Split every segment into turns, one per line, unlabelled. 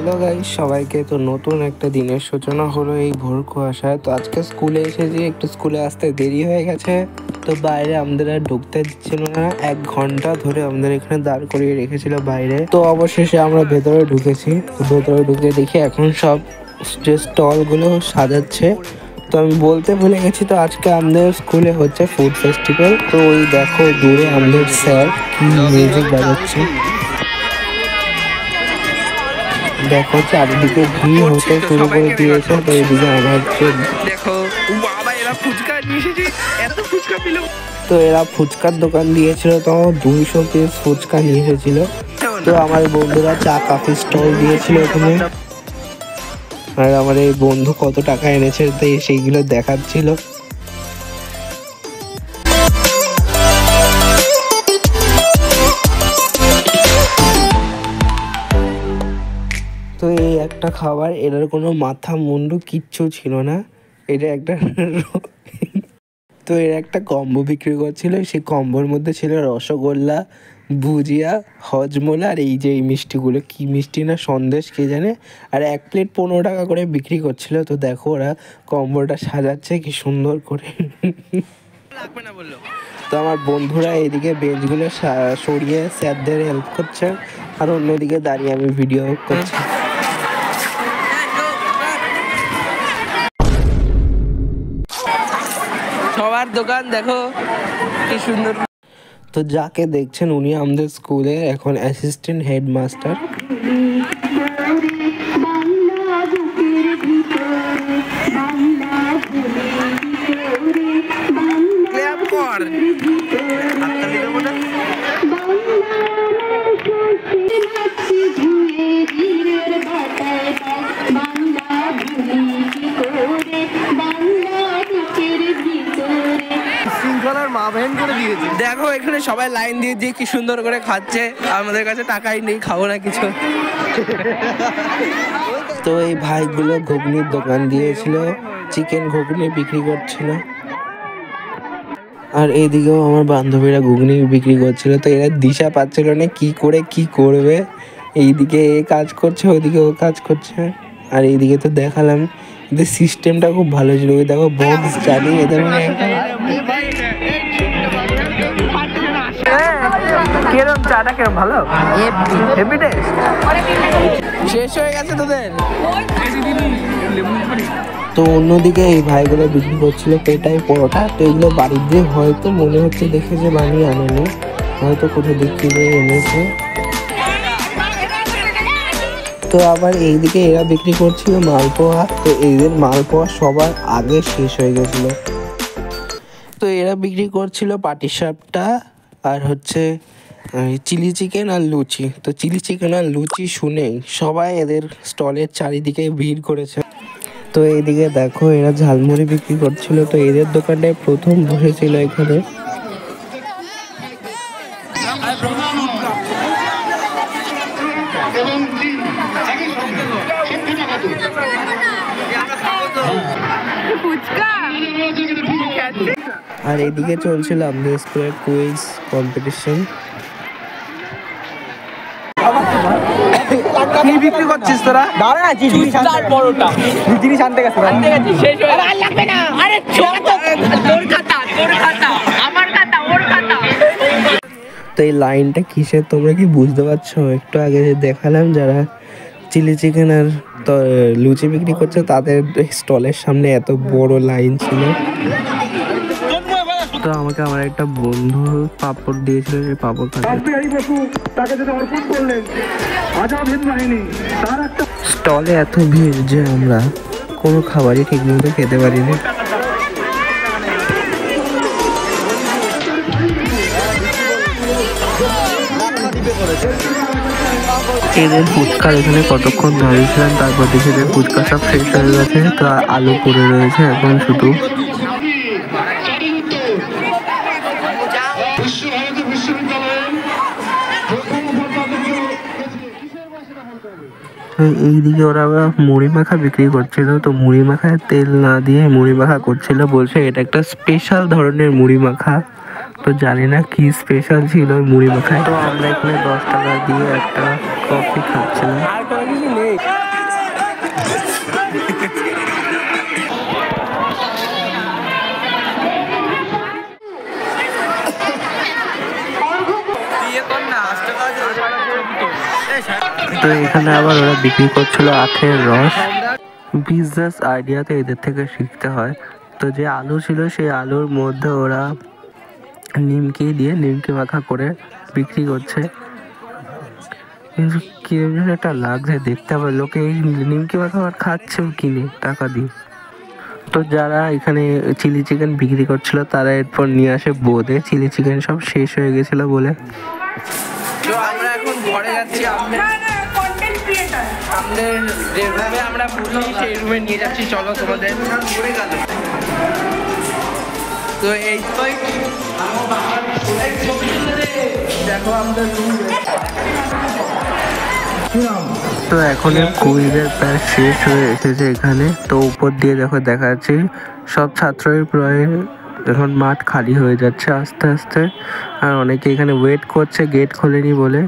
Hello guys, সবাইকে। তো নতুন একটা দিনের সূচনা হলো এই ভোর কুয়াশায়। তো আজকে স্কুলে এসেছি, একটু স্কুলে আসতে দেরি হয়ে গেছে। তো বাইরে আমাদের আর ঢুকতে দিচ্ছিল না, 1 ঘন্টা ধরে আমাদের এখানে দাঁড় করিয়ে রেখেছিল বাইরে। তো অবশেষে আমরা ভেতরে ঢুকেছি। তো ভেতরে ঢুকে দেখি এখন সব যে স্টলগুলো সাজাচ্ছে। তো আমি বলতে ভুলে গেছি, তো আজকে আমাদের স্কুলে হচ্ছে ফুড ফেস্টিভ্যাল। তো ওই দেখো দূরে আমাদের স্যার কি মিউজিক বাজাচ্ছে। দেখো চারিদিকে ভিড় হতে শুরু করে দিয়েছে। তো এইদিকে আমার দেখো বাবা, এরা ফুচকা নিয়ে এসেছে, এত ফুচকা পেল। তো এরা ফুচকার দোকান দিয়েছিল, তো 200 পিস ফুচকা নিয়ে এসেছিল। তো আমার বন্ধুরা চা কফি স্টল দিয়েছিল ওখানে। আর আমার এই বন্ধু কত টাকা এনেছে তাই সেইগুলো দেখাচ্ছিল। তো এই একটা খাবার, এটার কোনো মাথা মুন্ডু কিচ্ছু ছিল না। এটা একটা তো এর একটা কম্বো বিক্রি করছিল। সেই কম্বোর মধ্যে ছিল রসগোল্লা, ভুজিয়া, হজমোলা আর এই যে এই মিষ্টিগুলো, কি মিষ্টি না সন্দেশ কে জানে। আর 1 প্লেট 15 টাকা করে বিক্রি করছিল। তো দেখো ওরা কম্বোটা সাজাচ্ছে কি সুন্দর করে। তো আমার বন্ধুরা এইদিকে বেঞ্চগুলো সরিয়ে স্যারদের হেল্প করছে, আর অন্যদিকে দাঁড়িয়ে আমি ভিডিও করছি। সবার দোকান দেখো কি সুন্দর। তো যাকে দেখছেন উনি আমাদের স্কুলে এখন অ্যাসিস্ট্যান্ট হেডমাস্টার। দেখো এখানে সবাই লাইন দিয়ে দিয়ে কি সুন্দর করে খাচ্ছে। আমাদের কাছে টাকাই নেই, খাবো না কিছু। তো এই ভাইগুলো ঘুগনির দোকান দিয়েছিল, চিকেন ঘুগনি বিক্রি করছিল। আর এইদিকেও আমার বান্ধবীরা ঘুগনি বিক্রি করছিল। তো এরা দিশা পাচ্ছিল না কি করে কি করবে। এইদিকে এ কাজ করছে, ওইদিকে ও কাজ করছে। আর এইদিকে তো দেখালাম এদের সিস্টেমটা খুব ভালো ছিল। ওই দেখো বক্স চালিয়ে এদের কিরম চাটা কিরম ভালো, হেভি টেস্ট। শেষ হয়ে গেছে তোদের। তো অন্যদিকে এই ভাইগুলো বিক্রি করছিল পেটাই পরোটা। তো এগুলো বাড়ির দিয়ে হয়তো মনে হচ্ছে দেখে যে বানিয়ে আনেনি, হয়তো কোথাও বিক্রি করে এনেছে। তো আবার এইদিকে এরা বিক্রি করছিল মালপোয়া। তো এদের মালপোয়া সবার আগে শেষ হয়ে গেছিল। তো এরা বিক্রি করছিল পাটিসাপটা আর হচ্ছে চিলি চিকেন আর লুচি। তো চিলি চিকেন আর লুচি শুনেই সবাই এদের স্টলের চারিদিকে ভিড় করেছে। তো এইদিকে দেখো এরা ঝালমুড়ি বিক্রি করছিল। তো এদের দোকানটায় প্রথম বসেছিল এখানে। আর এদিকে চলছিল আমাদের স্কুলের কুইজ কম্পিটিশন। কি বিক্রি করছিস তোরা? দাঁড়া না, জিনিস আনতে গেছে, শেষ হয়ে আর লাগবে না। আরে তোর খাতা, আমার খাতা, ওর খাতা। তো এই লাইনটা কিসের তোমরা কি বুঝতে পারছো? একটু আগে যে দেখালাম যারা চিলি চিকেন আর লুচি বিক্রি করছে তাদের স্টলের সামনে এত বড় লাইন ছিল। তো আমাকে আমার একটা বন্ধু পাপড় দিয়েছিল, সেই পাপড় স্টলে এত ভিড় যে আমরা কোনো খাবারই ঠিক মতো খেতে পারিনি। এদের ফুচকার এখানে কতক্ষণ দাঁড়িয়েছিলাম, তারপর দেখে যে ফুচকা সব শেষ হয়ে গেছে। তো আলু পড়ে রয়েছে এখন শুধু। এইদিকে ওরা মুড়ি মাখা বিক্রি করছিল। তো মুড়ি মাখায় তেল না দিয়ে মুড়ি মাখা করছিল, বলছে এটা একটা স্পেশাল ধরনের মুড়ি মাখা। তো জানি না কি স্পেশাল ছিল মুড়ি মাখায়। তো আমরা এখানে 10 টাকা দিয়ে একটা কফি খাচ্ছিলাম। তো এখানে আবার ওরা বিক্রি করছিল আখের রস। বিজনেস আইডিয়াতে এদের থেকে শিখতে হয়। তো যে আলু ছিল সেই আলুর মধ্যে ওরা নিমকি দিয়ে নিমকি মাখা করে বিক্রি করছে। কিন্তু কিরকম যেন একটা লাগছে দেখতে, আবার লোকে এই নিমকি মাখা আবার খাচ্ছেও কিনে টাকা দিয়ে। তো যারা এখানে চিলি চিকেন বিক্রি করছিল তারা এরপর নিয়ে আসে বোঁদে। চিলি চিকেন সব শেষ হয়ে গেছিল বলে। তো আমরা এখন ঘরে যাচ্ছি। আমাদের যে রুমে আমরা বসি সেই রুমে নিয়ে যাচ্ছি, চলো তোমাদের। তো এই দেখো আমাদের রুম। তো এখন কুইজের প্রায় শেষ হয়ে এসেছে এখানে। তো উপর দিয়ে দেখো দেখা যাচ্ছে সব ছাত্রই প্রায় এখন মাঠ খালি হয়ে যাচ্ছে আস্তে আস্তে, আর অনেকে এখানে ওয়েট করছে গেট খোলেনি বলে।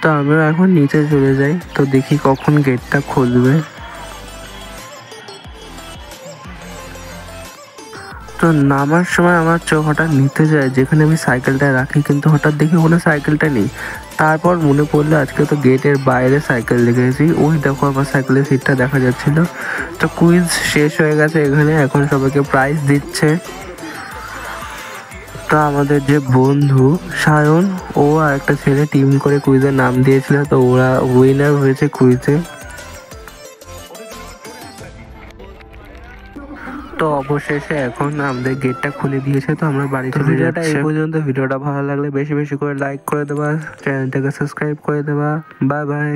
তো আমরা এখন নিচে চলে যাই, তো দেখি কখন গেটটা খুলবে। তো নামার সময় আমার চোখ হঠাৎ নিতে যায় যেখানে আমি সাইকেলটা রাখি, কিন্তু হঠাৎ দেখি ওখানে সাইকেলটা নেই। তারপর মনে পড়লো আজকে তো গেটের বাইরে সাইকেল রেখেছি, ওই দেখো আমার সাইকেলের সিটটা দেখা যাচ্ছিল। তো কুইজ শেষ হয়ে গেছে এখানে, এখন সবাইকে প্রাইজ দিচ্ছে। তো আমাদের যে বন্ধু সায়ন, ও আর একটা ছেলে টিম করে কুইজের নাম দিয়েছিল, তো ওরা উইনার হয়েছে কুইজে। তো অবশেষে এখন আমাদের গেটটা খুলে দিয়েছে, তো আমরা বাড়ি চলে যাচ্ছি। এই পর্যন্ত। ভিডিওটা ভালো লাগলে বেশি বেশি করে লাইক করে দেবা, চ্যানেলটাকে সাবস্ক্রাইব করে দেবা। Bye bye.